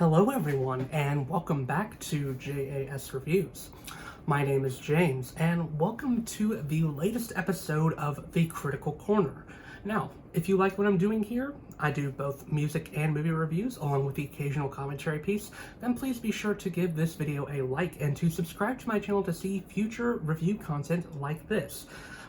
Hello everyone, and welcome back to JAS Reviews. My name is James, and welcome to the latest episode of The Critical Corner. Now, if you like what I'm doing here, I do both music and movie reviews along with the occasional commentary piece, then please be sure to give this video a like and to subscribe to my channel to see future review content like this.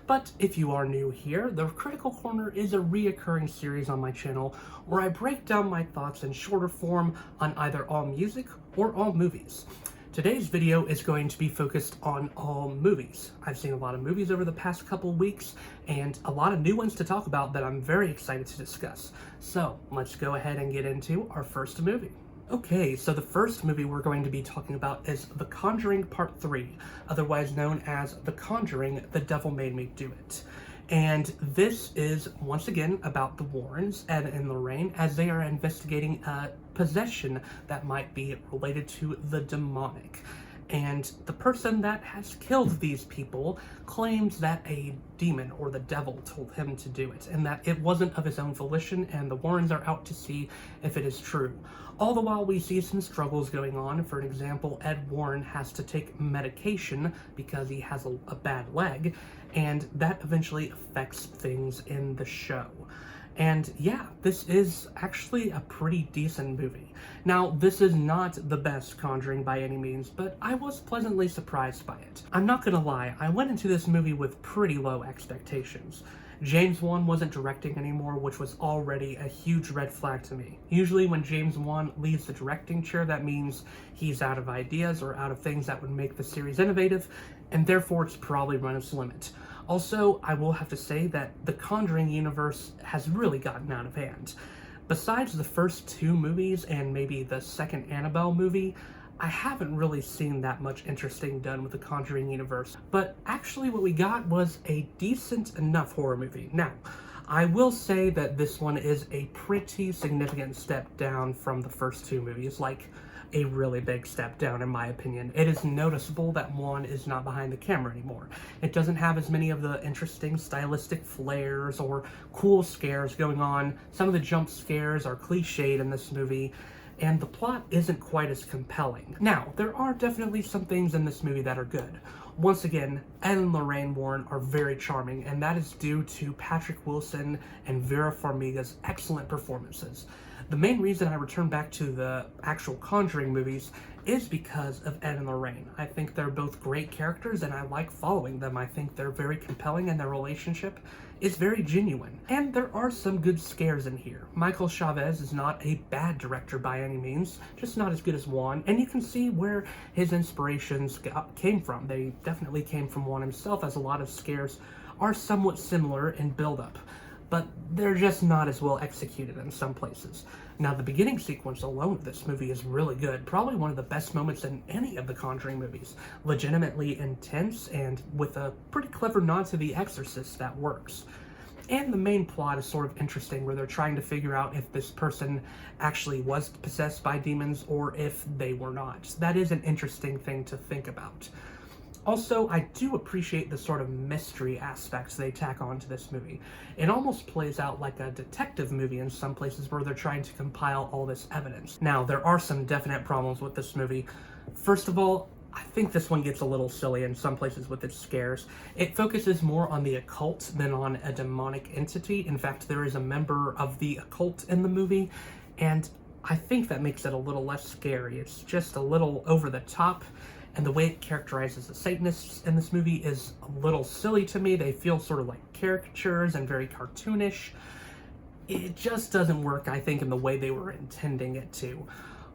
But if you are new here, The Critical Corner is a reoccurring series on my channel where I break down my thoughts in shorter form on either all music or all movies. Today's video is going to be focused on all movies. I've seen a lot of movies over the past couple weeks and a lot of new ones to talk about that I'm very excited to discuss. So let's go ahead and get into our first movie. Okay, so the first movie we're going to be talking about is The Conjuring Part 3, otherwise known as The Conjuring, The Devil Made Me Do It. And this is, once again, about the Warrens, Ed and Lorraine, as they are investigating a possession that might be related to the demonic. And the person that has killed these people claims that a demon or the devil told him to do it, and that it wasn't of his own volition, and the Warrens are out to see if it is true. All the while we see some struggles going on. For an example, Ed Warren has to take medication because he has a bad leg, and that eventually affects things in the show. And yeah, this is actually a pretty decent movie. Now, this is not the best Conjuring by any means, but I was pleasantly surprised by it. I'm not gonna lie, I went into this movie with pretty low expectations. James Wan wasn't directing anymore, which was already a huge red flag to me. Usually when James Wan leaves the directing chair, that means he's out of ideas or out of things that would make the series innovative, and therefore it's probably run its limit. Also, I will have to say that the Conjuring universe has really gotten out of hand. Besides the first two movies and maybe the second Annabelle movie, I haven't really seen that much interesting done with the Conjuring universe. But actually what we got was a decent enough horror movie. Now, I will say that this one is a pretty significant step down from the first two movies, like a really big step down in my opinion. It is noticeable that Wan is not behind the camera anymore. It doesn't have as many of the interesting stylistic flares or cool scares going on. Some of the jump scares are cliched in this movie, and the plot isn't quite as compelling. Now, there are definitely some things in this movie that are good. Once again, Ed and Lorraine Warren are very charming, and that is due to Patrick Wilson and Vera Farmiga's excellent performances. The main reason I return back to the actual Conjuring movies is because of Ed and Lorraine. I think they're both great characters and I like following them. I think they're very compelling and their relationship is very genuine. And there are some good scares in here. Michael Chavez is not a bad director by any means, just not as good as Wan, and you can see where his inspirations came from. They definitely came from Wan himself, as a lot of scares are somewhat similar in build-up, but they're just not as well executed in some places. Now, the beginning sequence alone of this movie is really good, probably one of the best moments in any of the Conjuring movies. Legitimately intense, and with a pretty clever nod to The Exorcist that works. And the main plot is sort of interesting, where they're trying to figure out if this person actually was possessed by demons or if they were not. That is an interesting thing to think about. Also, I do appreciate the sort of mystery aspects they tack on to this movie. It almost plays out like a detective movie in some places where they're trying to compile all this evidence. Now, there are some definite problems with this movie. First of all, I think this one gets a little silly in some places with its scares. It focuses more on the occult than on a demonic entity. In fact, there is a member of the occult in the movie, and I think that makes it a little less scary. It's just a little over the top. And the way it characterizes the Satanists in this movie is a little silly to me. They feel sort of like caricatures and very cartoonish. It just doesn't work, I think, in the way they were intending it to.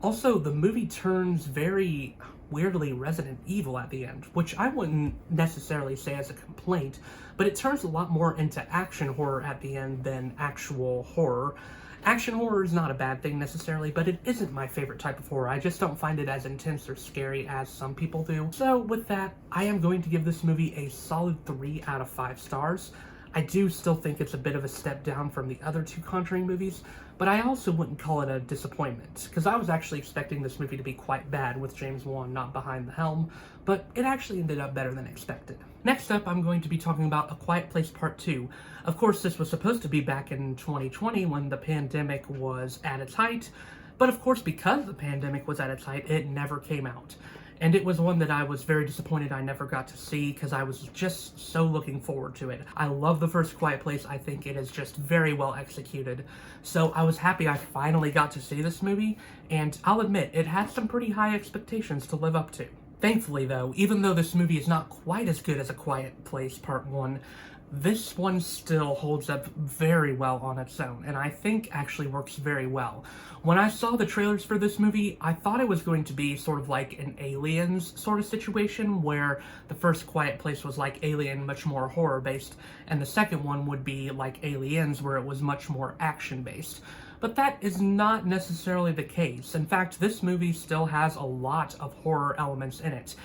Also, the movie turns very weirdly Resident Evil at the end, which I wouldn't necessarily say as a complaint, but it turns a lot more into action horror at the end than actual horror. Action horror is not a bad thing necessarily, but it isn't my favorite type of horror. I just don't find it as intense or scary as some people do. So with that, I am going to give this movie a solid 3 out of 5 stars. I do still think it's a bit of a step down from the other two Conjuring movies, but I also wouldn't call it a disappointment, because I was actually expecting this movie to be quite bad with James Wan not behind the helm, but it actually ended up better than expected. Next up, I'm going to be talking about A Quiet Place Part 2. Of course, this was supposed to be back in 2020 when the pandemic was at its height, But of course, because the pandemic was at its height, it never came out. And it was one that I was very disappointed I never got to see because I was just so looking forward to it. I love The First Quiet Place. I think it is just very well executed. So I was happy I finally got to see this movie, and I'll admit, it had some pretty high expectations to live up to. Thankfully though, even though this movie is not quite as good as A Quiet Place Part 1, this one still holds up very well on its own, and I think actually works very well. When I saw the trailers for this movie, I thought it was going to be sort of like an Aliens sort of situation, where the first Quiet Place was like Alien, much more horror-based, and the second one would be like Aliens, where it was much more action-based. But that is not necessarily the case. In fact, this movie still has a lot of horror elements in it.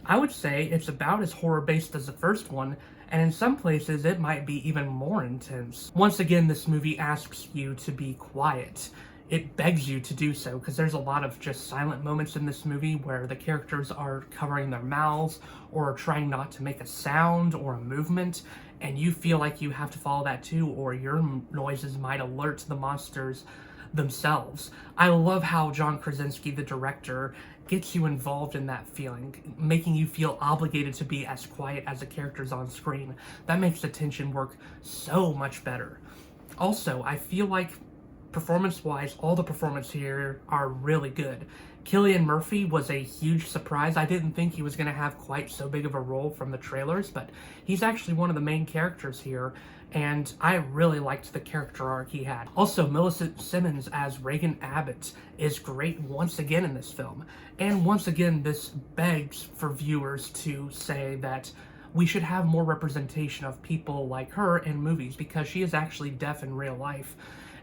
I would say it's about as horror-based as the first one, and in some places it might be even more intense. Once again, this movie asks you to be quiet. It begs you to do so, because there's a lot of just silent moments in this movie where the characters are covering their mouths or trying not to make a sound or a movement, and you feel like you have to follow that too, or your noises might alert the monsters themselves. I love how John Krasinski, the director, gets you involved in that feeling, making you feel obligated to be as quiet as the characters on screen. That makes the tension work so much better. Also, I feel like performance-wise, all the performances here are really good. Cillian Murphy was a huge surprise. I didn't think he was going to have quite so big of a role from the trailers, but he's actually one of the main characters here, and I really liked the character arc he had. Also, Millicent Simmons as Regan Abbott is great once again in this film, and once again this begs for viewers to say that we should have more representation of people like her in movies, because she is actually deaf in real life.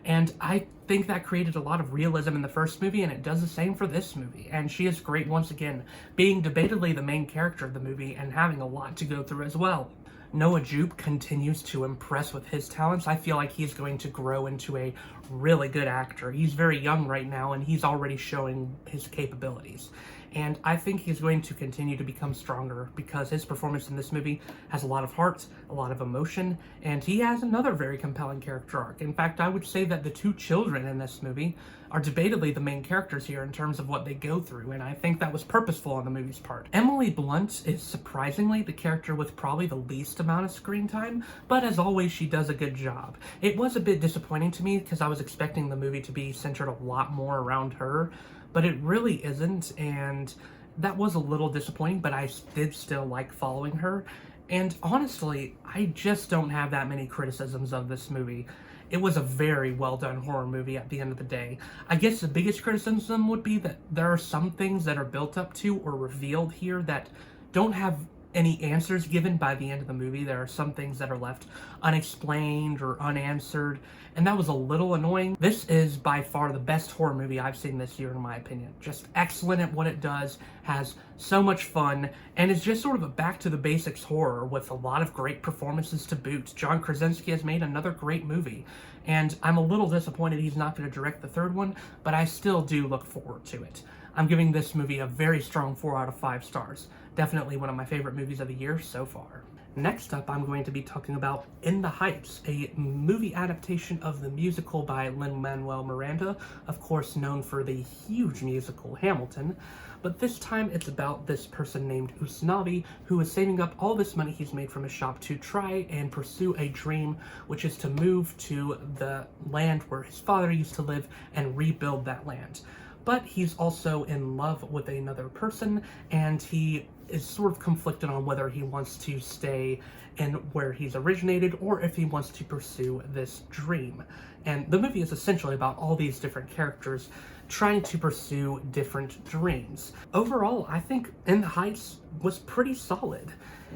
And I think that created a lot of realism in the first movie, and it does the same for this movie. And she is great once again, being debatably the main character of the movie and having a lot to go through as well. Noah Jupe continues to impress with his talents. I feel like he's going to grow into a really good actor. He's very young right now, and he's already showing his capabilities. And I think he's going to continue to become stronger because his performance in this movie has a lot of heart, a lot of emotion, and he has another very compelling character arc. In fact, I would say that the two children in this movie are debatably the main characters here in terms of what they go through, and I think that was purposeful on the movie's part. Emily Blunt is surprisingly the character with probably the least amount of screen time, but as always, she does a good job. It was a bit disappointing to me because I was expecting the movie to be centered a lot more around her, but it really isn't, and that was a little disappointing, but I did still like following her. And honestly, I just don't have that many criticisms of this movie. It was a very well done horror movie at the end of the day. I guess the biggest criticism would be that there are some things that are built up to or revealed here that don't have any answers given by the end of the movie. There are some things that are left unexplained or unanswered, and that was a little annoying. This is by far the best horror movie I've seen this year, in my opinion. Just excellent at what it does, has so much fun, and is just sort of a back to the basics horror with a lot of great performances to boot. John Krasinski has made another great movie, and I'm a little disappointed he's not going to direct the third one, but I still do look forward to it. I'm giving this movie a very strong 4 out of 5 stars. Definitely one of my favorite movies of the year so far. Next up, I'm going to be talking about In the Heights, a movie adaptation of the musical by Manuel-Miranda, of course known for the huge musical Hamilton. But this time it's about this person named Usnavi, who is saving up all this money he's made from his shop to try and pursue a dream, which is to move to the land where his father used to live and rebuild that land. But he's also in love with another person, and he is sort of conflicted on whether he wants to stay in where he's originated or if he wants to pursue this dream. And the movie is essentially about all these different characters trying to pursue different dreams. Overall, I think In the Heights was pretty solid.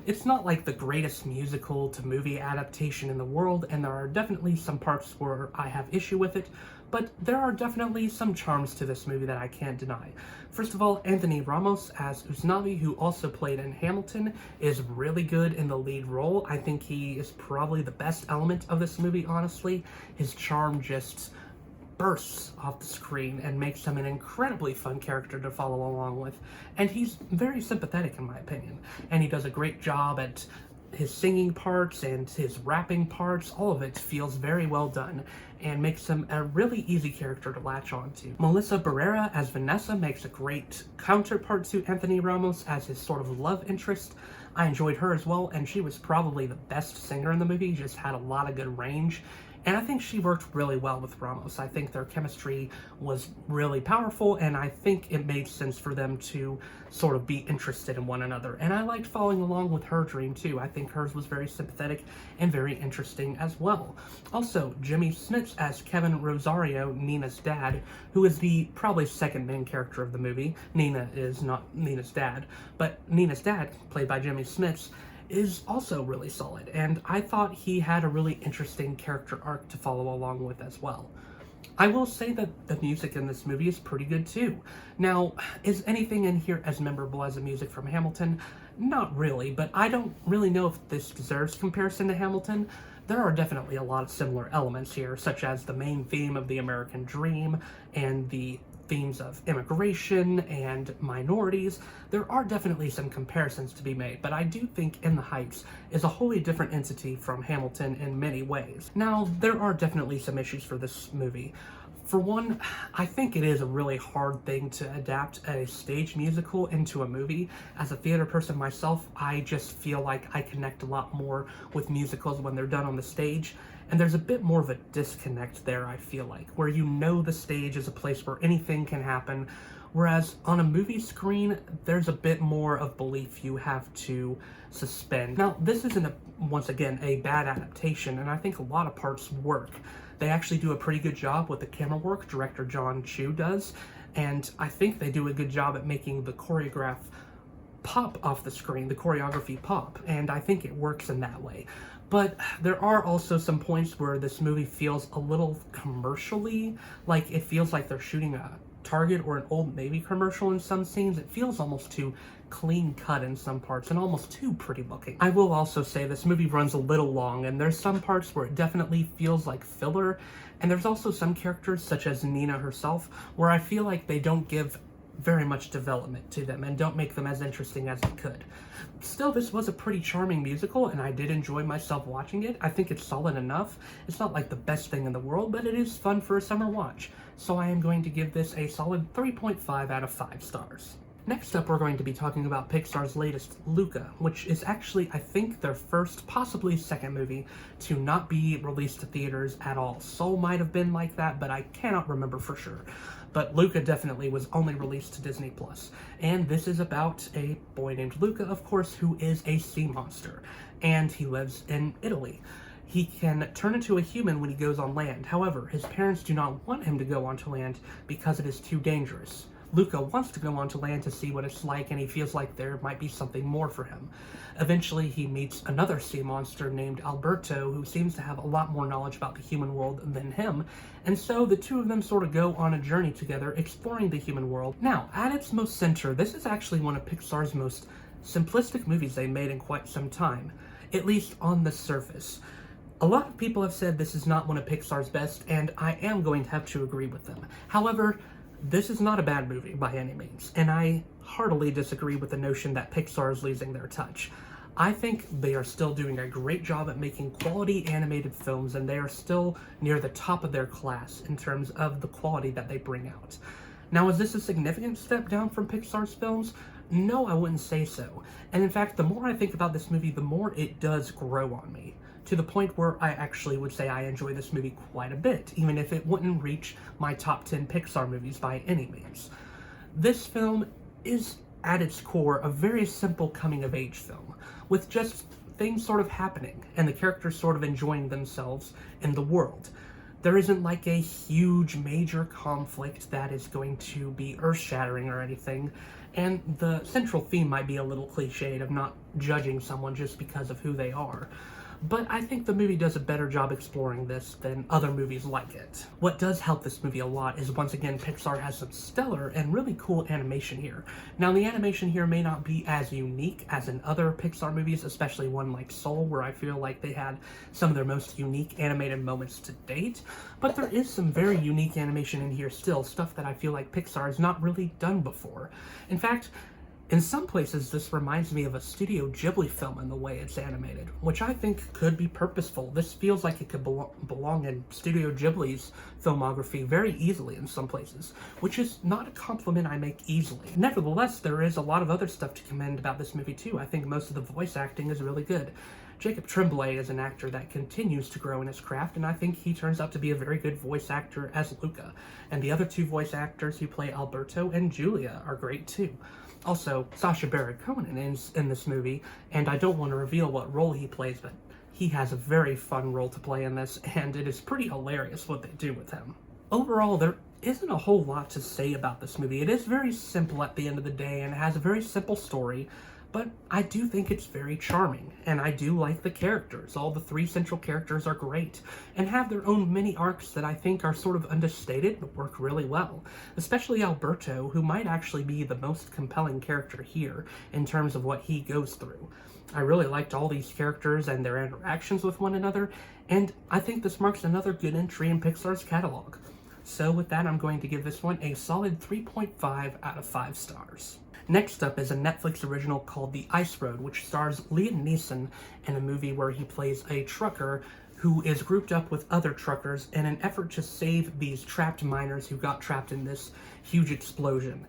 It's not like the greatest musical to movie adaptation in the world, and there are definitely some parts where I have issue with it, but there are definitely some charms to this movie that I can't deny. First of all, Anthony Ramos as Usnavi, who also played in Hamilton, is really good in the lead role. I think he is probably the best element of this movie, honestly. His charm just bursts off the screen and makes him an incredibly fun character to follow along with. And he's very sympathetic in my opinion. And he does a great job at his singing parts and his rapping parts, all of it feels very well done and makes him a really easy character to latch on to. Melissa Barrera as Vanessa makes a great counterpart to Anthony Ramos as his sort of love interest. I enjoyed her as well, and she was probably the best singer in the movie, just had a lot of good range. And I think she worked really well with Ramos. I think their chemistry was really powerful, and I think it made sense for them to sort of be interested in one another. And I liked following along with her dream too. I think hers was very sympathetic and very interesting as well. Also, Jimmy Smits as Kevin Rosario, Nina's dad, who is the probably second main character of the movie. Nina is not Nina's dad, but Nina's dad, played by Jimmy Smits, is also really solid, and I thought he had a really interesting character arc to follow along with as well. I will say that the music in this movie is pretty good too. Now, is anything in here as memorable as the music from Hamilton? Not really, but I don't really know if this deserves comparison to Hamilton. There are definitely a lot of similar elements here, such as the main theme of the American dream and the themes of immigration and minorities. There are definitely some comparisons to be made, but I do think In the Heights is a wholly different entity from Hamilton in many ways. Now, there are definitely some issues for this movie. For one, I think it is a really hard thing to adapt a stage musical into a movie. As a theater person myself, I just feel like I connect a lot more with musicals when they're done on the stage. And there's a bit more of a disconnect there, I feel like, where you know the stage is a place where anything can happen, whereas on a movie screen, there's a bit more of belief you have to suspend. Now, this isn't, once again, a bad adaptation, and I think a lot of parts work. They actually do a pretty good job with the camera work, director John Chu does, and I think they do a good job at making the choreography pop off the screen, and I think it works in that way. But there are also some points where this movie feels a little commercially, like it feels like they're shooting a Target or an Old Navy commercial in some scenes. It feels almost too clean cut in some parts and almost too pretty looking. I will also say this movie runs a little long, and there's some parts where it definitely feels like filler, and there's also some characters, such as Nina herself, where I feel like they don't give very much development to them and don't make them as interesting as it could. Still, this was a pretty charming musical, and I did enjoy myself watching it. I think it's solid enough. It's not like the best thing in the world, but it is fun for a summer watch. So I am going to give this a solid 3.5 out of 5 stars. Next up, we're going to be talking about Pixar's latest, Luca, which is actually, I think, their first, possibly second movie to not be released to theaters at all. Soul might have been like that, but I cannot remember for sure. But Luca definitely was only released to Disney+. And this is about a boy named Luca, of course, who is a sea monster, and he lives in Italy. He can turn into a human when he goes on land. However, his parents do not want him to go onto land because it is too dangerous. Luca wants to go onto land to see what it's like, and he feels like there might be something more for him. Eventually, he meets another sea monster named Alberto, who seems to have a lot more knowledge about the human world than him, and so the two of them sort of go on a journey together, exploring the human world. Now, at its most center, this is actually one of Pixar's most simplistic movies they made in quite some time, at least on the surface. A lot of people have said this is not one of Pixar's best, and I am going to have to agree with them. However, this is not a bad movie by any means, and I heartily disagree with the notion that Pixar is losing their touch. I think they are still doing a great job at making quality animated films, and they are still near the top of their class in terms of the quality that they bring out. Now, is this a significant step down from Pixar's films? No, I wouldn't say so. And in fact, the more I think about this movie, the more it does grow on me, to the point where I actually would say I enjoy this movie quite a bit, even if it wouldn't reach my top 10 Pixar movies by any means. This film is, at its core, a very simple coming-of-age film, with just things sort of happening, and the characters sort of enjoying themselves in the world. There isn't like a huge, major conflict that is going to be earth-shattering or anything, and the central theme might be a little cliched of not judging someone just because of who they are. But I think the movie does a better job exploring this than other movies like it. What does help this movie a lot is, once again, Pixar has some stellar and really cool animation here. Now, the animation here may not be as unique as in other Pixar movies, especially one like Soul, where I feel like they had some of their most unique animated moments to date, but there is some very unique animation in here still, stuff that I feel like Pixar has not really done before. In fact, In some places, this reminds me of a Studio Ghibli film in the way it's animated, which I think could be purposeful. This feels like it could belong in Studio Ghibli's filmography very easily in some places, which is not a compliment I make easily. Nevertheless, there is a lot of other stuff to commend about this movie too. I think most of the voice acting is really good. Jacob Tremblay is an actor that continues to grow in his craft, and I think he turns out to be a very good voice actor as Luca. And the other two voice actors who play Alberto and Julia are great too. Also, Sacha Baron Cohen is in this movie, and I don't want to reveal what role he plays, but he has a very fun role to play in this, and it is pretty hilarious what they do with him. Overall, there isn't a whole lot to say about this movie. It is very simple at the end of the day, and it has a very simple story, but I do think it's very charming, and I do like the characters. All the three central characters are great, and have their own mini arcs that I think are sort of understated, but work really well. Especially Alberto, who might actually be the most compelling character here, in terms of what he goes through. I really liked all these characters and their interactions with one another, and I think this marks another good entry in Pixar's catalog. So with that, I'm going to give this one a solid 3.5 out of 5 stars. Next up is a Netflix original called The Ice Road, which stars Liam Neeson in a movie where he plays a trucker who is grouped up with other truckers in an effort to save these trapped miners who got trapped in this huge explosion.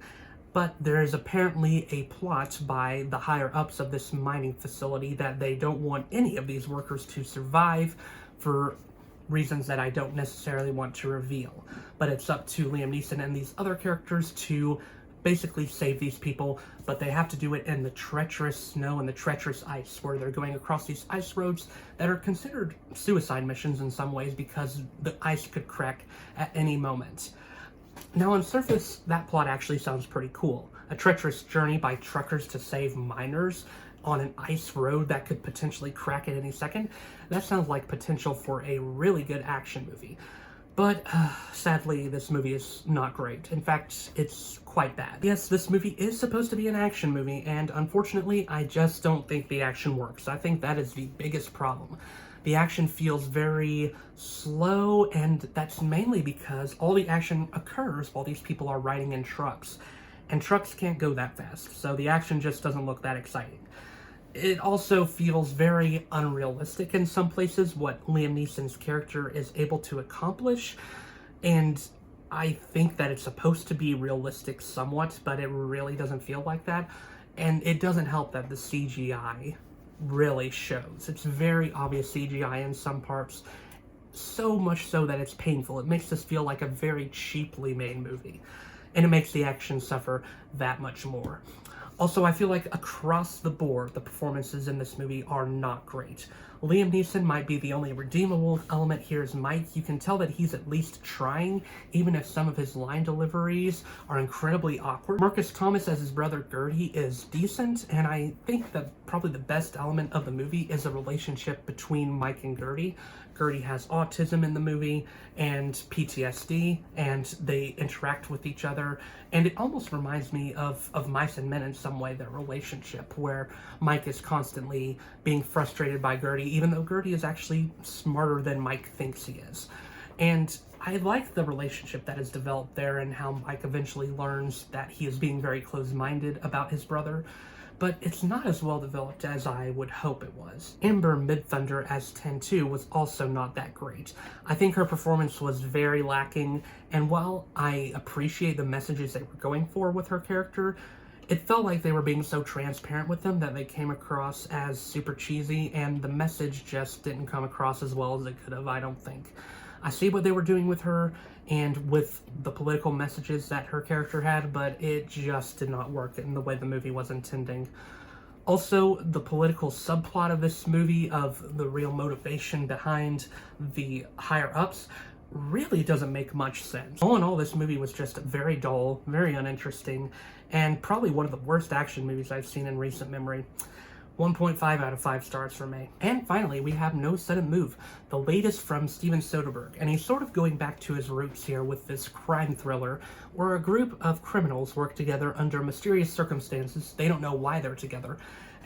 But there is apparently a plot by the higher-ups of this mining facility that they don't want any of these workers to survive for reasons that I don't necessarily want to reveal. But it's up to Liam Neeson and these other characters to basically save these people, but they have to do it in the treacherous snow and the treacherous ice, where they're going across these ice roads that are considered suicide missions in some ways because the ice could crack at any moment. Now, on surface, that plot actually sounds pretty cool. A treacherous journey by truckers to save miners on an ice road that could potentially crack at any second. That sounds like potential for a really good action movie. But sadly, this movie is not great. In fact, it's quite bad. Yes, this movie is supposed to be an action movie, and unfortunately, I just don't think the action works. I think that is the biggest problem. The action feels very slow, and that's mainly because all the action occurs while these people are riding in trucks. And trucks can't go that fast, so the action just doesn't look that exciting. It also feels very unrealistic in some places, what Liam Neeson's character is able to accomplish, and I think that it's supposed to be realistic somewhat, but it really doesn't feel like that, and it doesn't help that the CGI really shows. It's very obvious CGI in some parts, so much so that it's painful. It makes this feel like a very cheaply made movie, and it makes the action suffer that much more. Also, I feel like across the board, the performances in this movie are not great. Liam Neeson might be the only redeemable element here as Mike. You can tell that he's at least trying, even if some of his line deliveries are incredibly awkward. Marcus Thomas as his brother Gertie is decent, and I think that probably the best element of the movie is the relationship between Mike and Gertie. Gertie has autism in the movie and PTSD, and they interact with each other, and it almost reminds me of Mice and Men in some way, their relationship, where Mike is constantly being frustrated by Gertie, even though Gertie is actually smarter than Mike thinks he is. And I like the relationship that is developed there, and how Mike eventually learns that he is being very close-minded about his brother, but it's not as well developed as I would hope it was. Amber Midthunder as 10-2 was also not that great. I think her performance was very lacking, and while I appreciate the messages they were going for with her character, it felt like they were being so transparent with them that they came across as super cheesy, and the message just didn't come across as well as it could have, I don't think. I see what they were doing with her and with the political messages that her character had, but it just did not work in the way the movie was intending. Also, the political subplot of this movie, of the real motivation behind the higher-ups, really doesn't make much sense. All in all, this movie was just very dull, very uninteresting, and probably one of the worst action movies I've seen in recent memory. 1.5 out of 5 stars for me. And finally, we have No Sudden Move, the latest from Steven Soderbergh, and he's sort of going back to his roots here with this crime thriller where a group of criminals work together under mysterious circumstances. They don't know why they're together,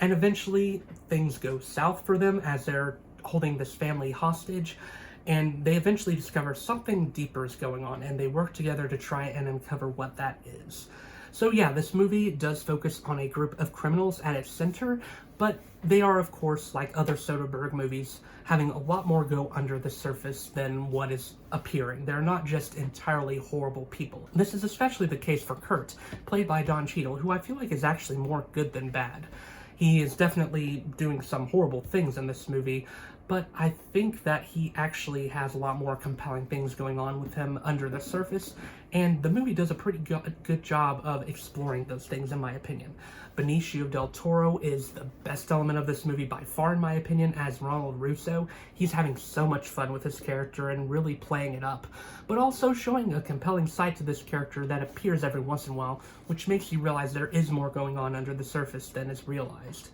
and eventually things go south for them as they're holding this family hostage, and they eventually discover something deeper is going on, and they work together to try and uncover what that is. So yeah, this movie does focus on a group of criminals at its center, but they are, of course, like other Soderbergh movies, having a lot more go under the surface than what is appearing. They're not just entirely horrible people. This is especially the case for Kurt, played by Don Cheadle, who I feel like is actually more good than bad. He is definitely doing some horrible things in this movie, but I think that he actually has a lot more compelling things going on with him under the surface, and the movie does a pretty good job of exploring those things, in my opinion. Benicio del Toro is the best element of this movie by far, in my opinion, as Ronald Russo. He's having so much fun with his character and really playing it up, but also showing a compelling side to this character that appears every once in a while, which makes you realize there is more going on under the surface than is realized.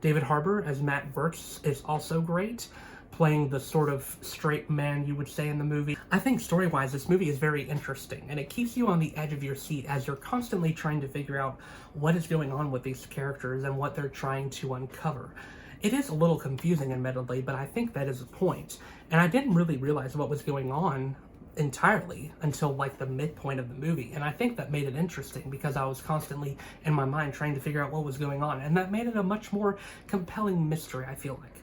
David Harbour as Matt Wirtz is also great, playing the sort of straight man you would say in the movie. I think story-wise, this movie is very interesting, and it keeps you on the edge of your seat as you're constantly trying to figure out what is going on with these characters and what they're trying to uncover. It is a little confusing, admittedly, but I think that is the point. And I didn't really realize what was going on entirely until like the midpoint of the movie, and I think that made it interesting because I was constantly in my mind trying to figure out what was going on, and that made it a much more compelling mystery, I feel like.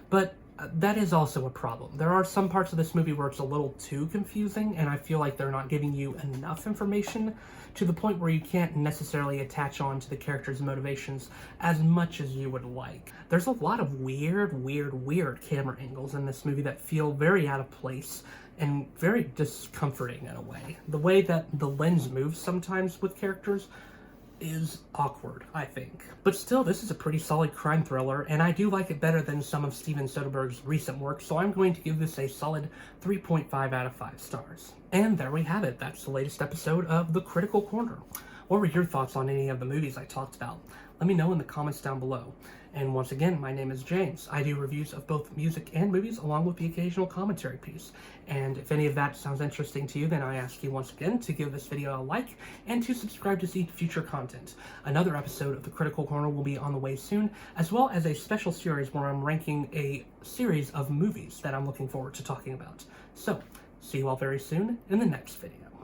But that is also a problem. There are some parts of this movie where it's a little too confusing, and I feel like they're not giving you enough information to the point where you can't necessarily attach on to the characters' motivations as much as you would like. There's a lot of weird camera angles in this movie that feel very out of place and very discomforting in a way. The way that the lens moves sometimes with characters is awkward, I think. But still, this is a pretty solid crime thriller, and I do like it better than some of Steven Soderbergh's recent work, so I'm going to give this a solid 3.5 out of 5 stars. And there we have it. That's the latest episode of The Critical Corner. What were your thoughts on any of the movies I talked about? Let me know in the comments down below. And once again, my name is James. I do reviews of both music and movies, along with the occasional commentary piece. And if any of that sounds interesting to you, then I ask you once again to give this video a like and to subscribe to see future content. Another episode of The Critical Corner will be on the way soon, as well as a special series where I'm ranking a series of movies that I'm looking forward to talking about. So, see you all very soon in the next video.